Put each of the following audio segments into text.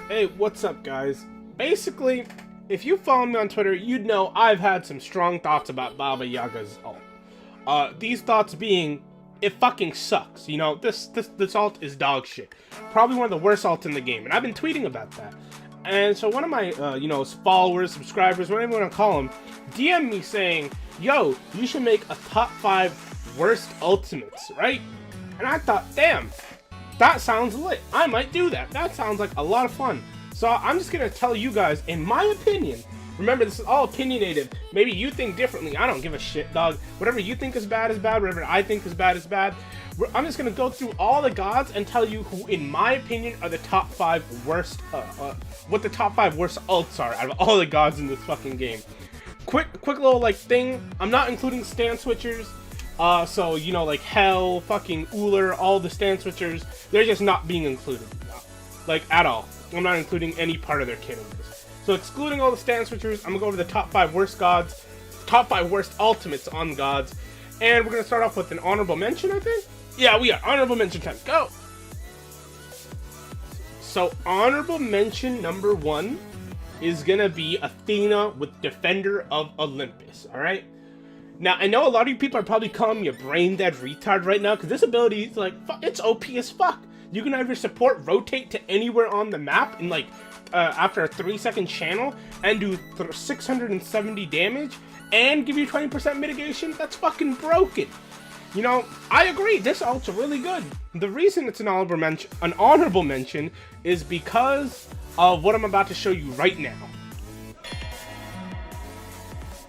Hey, what's up, guys? Basically, if you follow me on Twitter, you'd know I've had some strong thoughts about Baba Yaga's ult. These thoughts being, it fucking sucks. You know, this ult is dog shit. Probably one of the worst ults in the game, and I've been tweeting about that. And so one of my, followers, subscribers, whatever you want to call them, DM'd me saying, yo, you should make a top 5 worst ultimates, right? And I thought, damn, that sounds lit. I might do that. That sounds like a lot of fun. So I'm just going to tell you guys, in my opinion, remember, this is all opinionated. Maybe you think differently. I don't give a shit, dog. Whatever you think is bad is bad. Whatever I think is bad is bad. I'm just going to go through all the gods and tell you who, in my opinion, are the top 5 worst, what the top 5 worst ults are out of all the gods in this fucking game. Quick little, thing. I'm not including stand switchers. So, you know, like Hell, fucking Uller, all the stand switchers, they're just not being included. At all. I'm not including any part of their kit in this. So, excluding all the stand switchers, I'm gonna go over the top 5 worst gods, top 5 worst ultimates on gods, and we're gonna start off with an honorable mention, I think? Yeah, we are. Honorable mention time. Go! So, honorable mention number 1 is gonna be Athena with Defender of Olympus, alright? Now, I know a lot of you people are probably calling me a brain-dead retard right now, because this ability is, it's OP as fuck. You can either support rotate to anywhere on the map in, after a 3-second channel, and do 670 damage, and give you 20% mitigation. That's fucking broken. You know, I agree, this ult's really good. The reason it's an honorable mention is because of what I'm about to show you right now.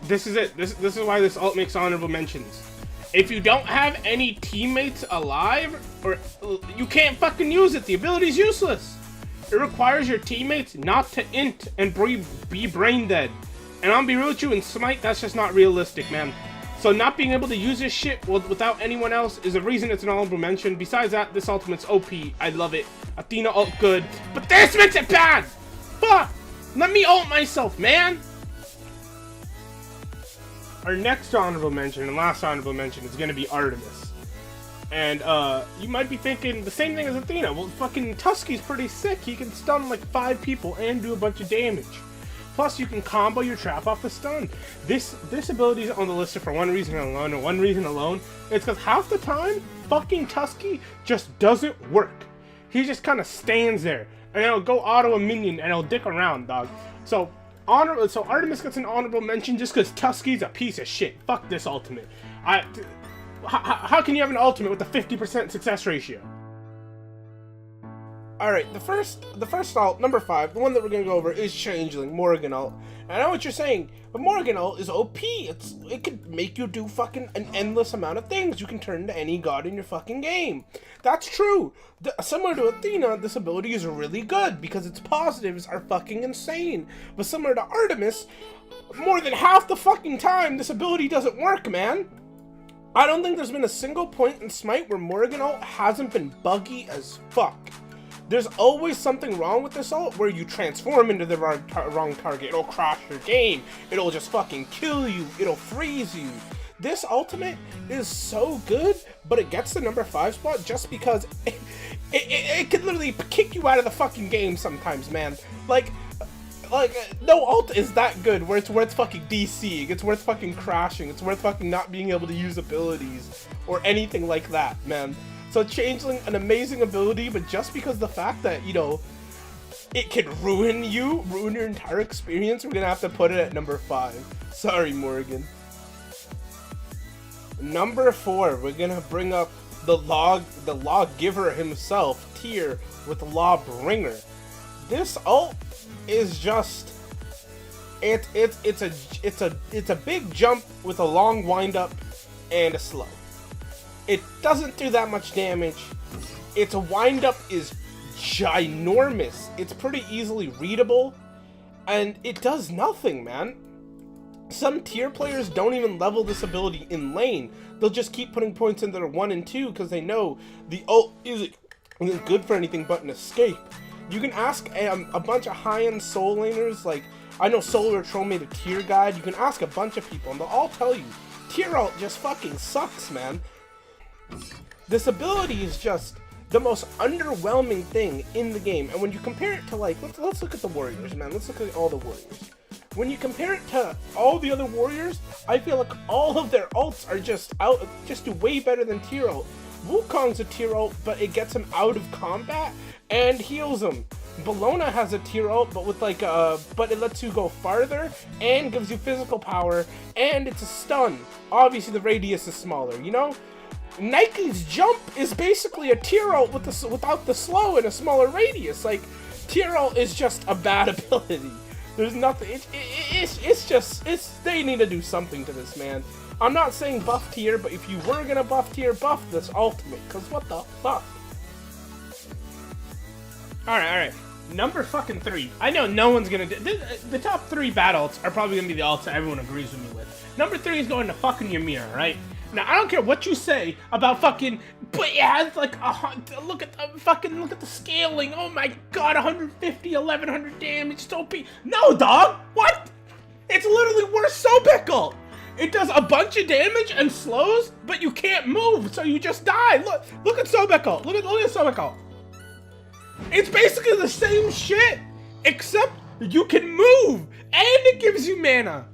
This is it. This is why this ult makes honorable mentions. If you don't have any teammates alive, or you can't fucking use it. The ability's useless. It requires your teammates not to int and be brain dead. And I'll be real with you, in Smite, that's just not realistic, man. So not being able to use this shit without anyone else is a reason it's an honorable mention. Besides that, this ultimate's OP. I love it. Athena ult good. But this makes it bad! Fuck! Let me ult myself, man! Our next honorable mention, and last honorable mention, is going to be Artemis. And, you might be thinking the same thing as Athena. Well, fucking Tusky's pretty sick. He can stun, 5 people and do a bunch of damage. Plus, you can combo your trap off the stun. This ability is on the list for one reason alone, and one reason alone. It's because half the time, fucking Tusky just doesn't work. He just kind of stands there, and it'll go auto a minion, and it'll dick around, dog. So Artemis gets an honorable mention just because Tusky's a piece of shit. Fuck this ultimate. How can you have an ultimate with a 50% success ratio? Alright, the first ult, number 5, the one that we're gonna go over, is Changeling, Morgan ult. I know what you're saying, but Morgan ult is OP. It could make you do fucking an endless amount of things. You can turn into any god in your fucking game. That's true. Similar to Athena, this ability is really good because its positives are fucking insane. But similar to Artemis, more than half the fucking time, this ability doesn't work, man. I don't think there's been a single point in Smite where Morgan ult hasn't been buggy as fuck. There's always something wrong with this ult where you transform into the wrong target. It'll crash your game. It'll just fucking kill you. It'll freeze you. This ultimate is so good, but it gets the number 5 spot just because it could literally kick you out of the fucking game sometimes, man. No ult is that good where it's worth fucking DCing, it's worth fucking crashing, it's worth fucking not being able to use abilities or anything like that, man. So Changeling, an amazing ability, but just because the fact that, you know, it can ruin your entire experience, we're gonna have to put it at number 5. Sorry, Morgan. Number 4, we're gonna bring up the lawgiver himself, Tyr, with Lawbringer. This ult is just it's a big jump with a long wind up and a slow. It doesn't do that much damage. Its wind up is ginormous. It's pretty easily readable, and it does nothing, man. Some tier players don't even level this ability in lane. They'll just keep putting points in their 1 and 2 because they know the ult isn't good for anything but an escape. You can ask a bunch of high-end soul laners, I know Solar Troll made a tier guide. You can ask a bunch of people, and they'll all tell you, tier ult just fucking sucks, man. This ability is just the most underwhelming thing in the game. And when you compare it to, like, let's look at the warriors, man. Let's look at all the warriors. When you compare it to all the other warriors, I feel like all of their ults are just do way better than tier ult. Wukong's a tier ult, but it gets him out of combat and heals him. Bellona has a tier ult, but with like but it lets you go farther and gives you physical power, and it's a stun. Obviously, the radius is smaller, you know. Nike's jump is basically a tier ult without the slow and a smaller radius. Like, tier ult is just a bad ability. There's nothing. They need to do something to this, man. I'm not saying buff tier, but if you were gonna buff tier, buff this ultimate. Cause what the fuck? All right. Number fucking 3. I know no one's gonna do the top 3 bad ults are probably gonna be the ults that everyone agrees with me with. Number 3 is going to fucking Ymir, right? Now I don't care what you say about fucking, but it has like look at the scaling. Oh my god, 150, 1100 damage, so OP. No, dog. What? It's literally worse Sobek ult. It does a bunch of damage and slows, but you can't move, so you just die. Look at Sobek ult. Look at Sobek ult. It's basically the same shit, except you can move, and it gives you mana.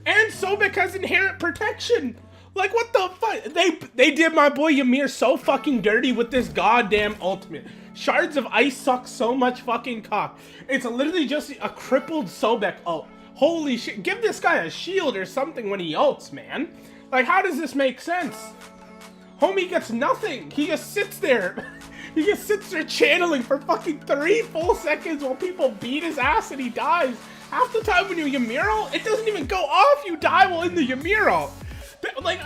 And Sobek has inherent protection. Like, what the fuck? They did my boy Ymir so fucking dirty with this goddamn ultimate. Shards of Ice suck so much fucking cock. It's literally just a crippled Sobek ult. Holy shit, give this guy a shield or something when he ults, man. Like, how does this make sense? Homie gets nothing. He just sits there. He just sits there channeling for fucking 3 full seconds while people beat his ass and he dies. Half the time when you Ymir ult, it doesn't even go off. You die while in the Ymir ult. Like,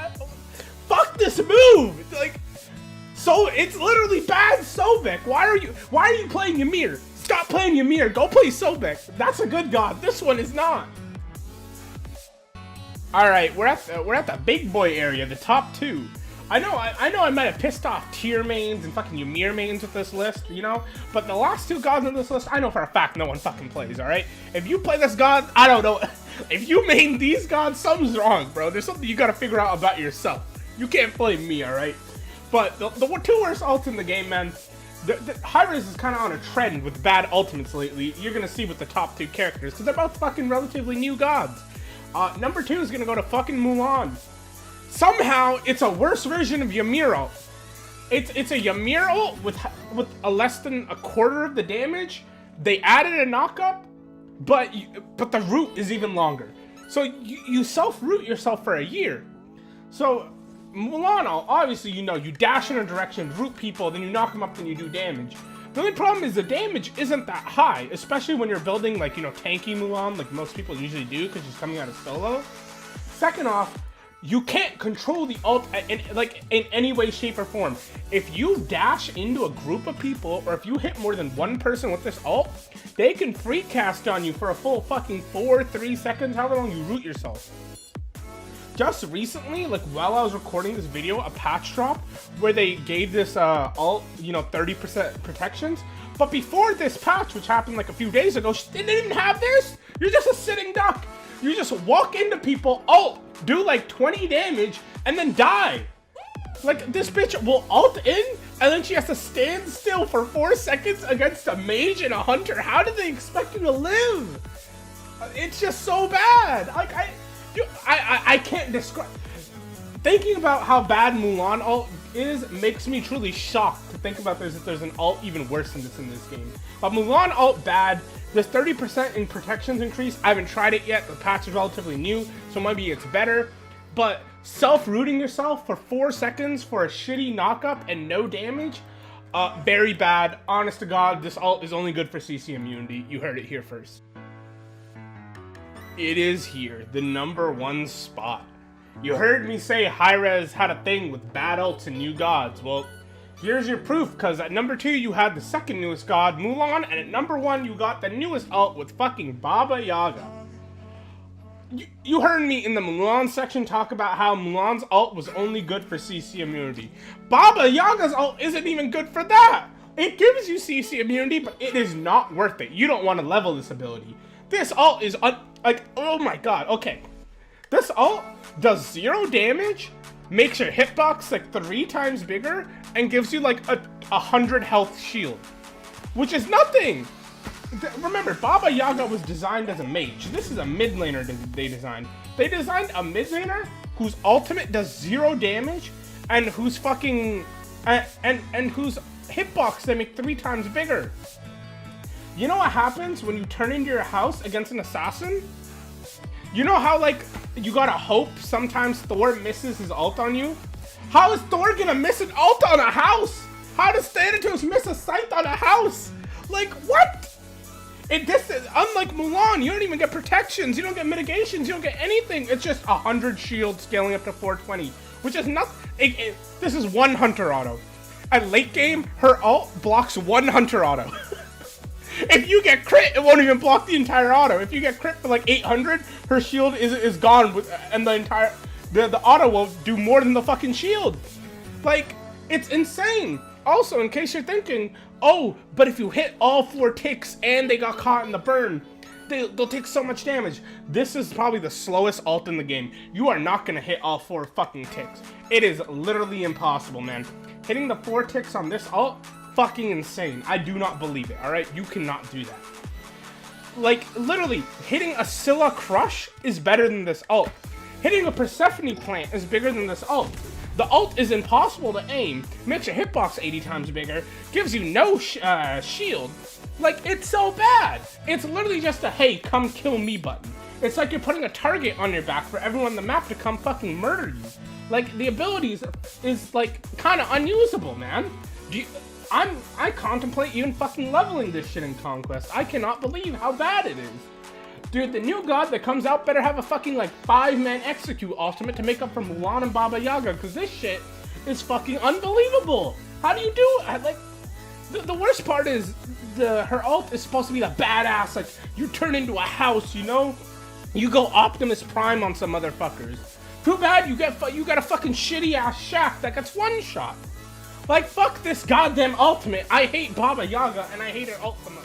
fuck this move. Like, so it's literally bad Sobek. Why are you playing Ymir? Stop playing Ymir. Go play Sobek. That's a good god. This one is not. All right, we're at the big boy area, the top 2. I know I might have pissed off tier mains and fucking Ymir mains with this list, you know? But the last 2 gods on this list, I know for a fact no one fucking plays, alright? If you play this god, I don't know. If you main these gods, something's wrong, bro. There's something you gotta figure out about yourself. You can't blame me, alright? But the 2 worst ults in the game, man, Hi-Rez is kind of on a trend with bad ultimates lately. You're gonna see with the top 2 characters, because they're both fucking relatively new gods. Number 2 is gonna go to fucking Mulan. Somehow, it's a worse version of Ymir ult. It's a Ymir ult with a less than a quarter of the damage. They added a knockup, but the root is even longer. So you self-root yourself for a year. So Mulan ult, obviously, you know, you dash in a direction, root people, then you knock them up, then you do damage. The only problem is the damage isn't that high, especially when you're building, like, you know, tanky Mulan, like most people usually do, because she's coming out of solo. Second off, you can't control the ult in any way, shape, or form. If you dash into a group of people, or if you hit more than one person with this ult, they can free cast on you for a full fucking 3 seconds, however long you root yourself. Just recently, like while I was recording this video, a patch drop where they gave this ult, you know, 30% protections. But before this patch, which happened like a few days ago, they didn't have this. You're just a sitting duck. You just walk into people, ult, do like 20 damage, and then die. Like, this bitch will ult in, and then she has to stand still for 4 seconds against a mage and a hunter. How do they expect you to live? It's just so bad. Like, I can't describe. Thinking about how bad Mulan ult is makes me truly shocked to think about there's an ult even worse than this in this game. But Mulan ult bad. This 30% in protections increase, I haven't tried it yet. The patch is relatively new, so maybe it's better. But self-rooting yourself for 4 seconds for a shitty knockup and no damage, very bad. Honest to God, this ult is only good for CC immunity. You heard it here first. It is here, the #1 spot. You heard me say Hi-Rez had a thing with bad ults and new gods. Well, here's your proof, because at number 2 you had the second newest god, Mulan, and at number 1 you got the newest ult with fucking Baba Yaga. You heard me in the Mulan section talk about how Mulan's ult was only good for CC immunity. Baba Yaga's ult isn't even good for that! It gives you CC immunity, but it is not worth it. You don't want to level this ability. This ult is like, oh my god, okay. This ult does 0 damage, makes your hitbox like 3 times bigger and gives you like a 100 health shield, which is nothing. Remember, Baba Yaga was designed as a mage. This is a mid laner they designed. They designed a mid laner whose ultimate does 0 damage and whose fucking and whose hitbox they make 3 times bigger. You know what happens when you turn into your house against an assassin? You know how like you gotta hope sometimes Thor misses his ult on you? How is Thor gonna miss an ult on a house? How does Thanatos miss a scythe on a house? Like what? This is unlike Mulan. You don't even get protections. You don't get mitigations. You don't get anything. It's just 100 shield scaling up to 420, which is not. This is 1 hunter auto. At late game, her ult blocks 1 hunter auto. If you get crit, it won't even block the entire auto. If you get crit for like 800, her shield is gone, and the auto will do more than the fucking shield. Like, it's insane. Also, in case you're thinking, oh, but if you hit all 4 ticks and they got caught in the burn, they'll take so much damage. This is probably the slowest ult in the game. You are not gonna hit all 4 fucking ticks. It is literally impossible, man. Hitting the 4 ticks on this ult, fucking insane. I do not believe it, alright? You cannot do that. Like, literally, hitting a Scylla Crush is better than this ult. Hitting a Persephone Plant is bigger than this ult. The ult is impossible to aim, makes your hitbox 80 times bigger, gives you no shield. Like, it's so bad. It's literally just a, hey, come kill me button. It's like you're putting a target on your back for everyone on the map to come fucking murder you. Like, the abilities is, like, kind of unusable, man. I contemplate even fucking leveling this shit in Conquest. I cannot believe how bad it is. Dude, the new god that comes out better have a fucking, like, 5-man execute ultimate to make up for Mulan and Baba Yaga, because this shit is fucking unbelievable. How do you do it? Like, the worst part is her ult is supposed to be the badass, like, you turn into a house, you know? You go Optimus Prime on some motherfuckers. Too bad you got a fucking shitty-ass shack that gets one-shot. Like, fuck this goddamn ultimate. I hate Baba Yaga, and I hate her ultimate.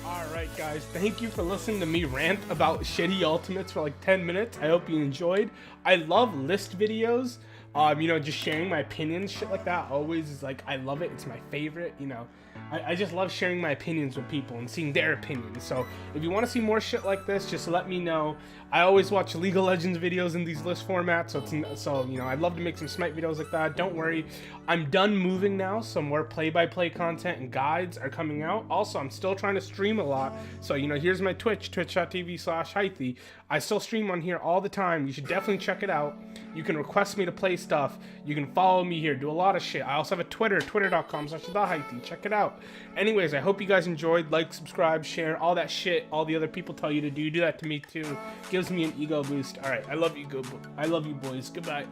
Alright guys, thank you for listening to me rant about shitty ultimates for like 10 minutes. I hope you enjoyed. I love list videos. You know, just sharing my opinions, shit like that always is like, I love it. It's my favorite, you know. I just love sharing my opinions with people and seeing their opinions. So if you want to see more shit like this, just let me know. I always watch League of Legends videos in these list formats, so you know, I'd love to make some Smite videos like that. Don't worry, I'm done moving now, so more play-by-play content and guides are coming out. Also, I'm still trying to stream a lot, so you know, here's my Twitch, twitch.tv/Haithi. I still stream on here all the time. You should definitely check it out. You can request me to play stuff. You can follow me here, do a lot of shit. I also have a Twitter, twitter.com/thehaithi. Check it out. Anyways, I hope you guys enjoyed. Like, subscribe, share, all that shit all the other people tell you to do. Do that to me too. Gives me an ego boost. Alright, I love you boys. Goodbye.